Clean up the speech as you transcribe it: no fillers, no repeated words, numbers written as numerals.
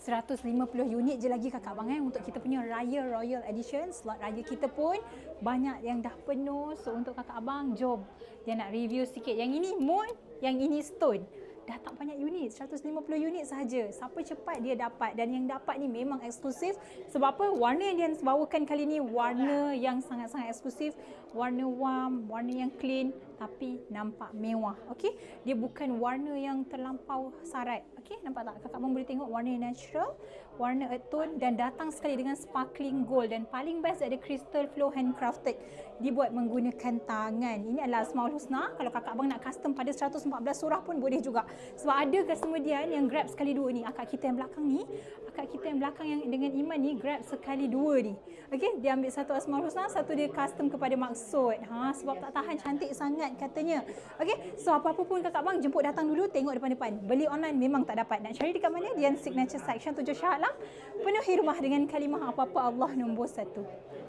150 unit je lagi kakak abang untuk kita punya Raya Royal Edition. Slot raya kita pun banyak yang dah penuh. So untuk kakak abang, jom dia nak review sikit. Yang ini moon, yang ini stone. Dah tak banyak unit, 150 unit sahaja. Siapa cepat dia dapat, dan yang dapat ni memang eksklusif. Sebab apa? Warna yang dia bawakan kali ni warna yang sangat-sangat eksklusif, warna warm, warna yang clean tapi nampak mewah. Okey, dia bukan warna yang terlampau sarat. Okey, nampak tak? Kakak abang boleh tengok warna yang natural, warna earth tone, dan datang sekali dengan sparkling gold. Dan paling best ada crystal flow handcrafted, dibuat menggunakan tangan. Ini adalah Asmaul Husna. Kalau kakak abang nak custom pada 114 surah pun boleh juga. Sebab ada kemudian yang grab sekali dua ni. Akak kita yang belakang ni, akak kita yang belakang yang dengan Iman ni grab sekali dua ni. Okey, dia ambil satu Asmaul Husna, satu dia custom kepada Maksud. Sebab tak tahan, cantik sangat katanya. Okey, so apa-apa pun kakak abang jemput datang dulu, tengok depan-depan. Beli online memang tak dapat. Nak cari dekat mana? Dian Signature Section 7 Shah Alam. Penuhi rumah dengan kalimah apa-apa Allah nombor 1.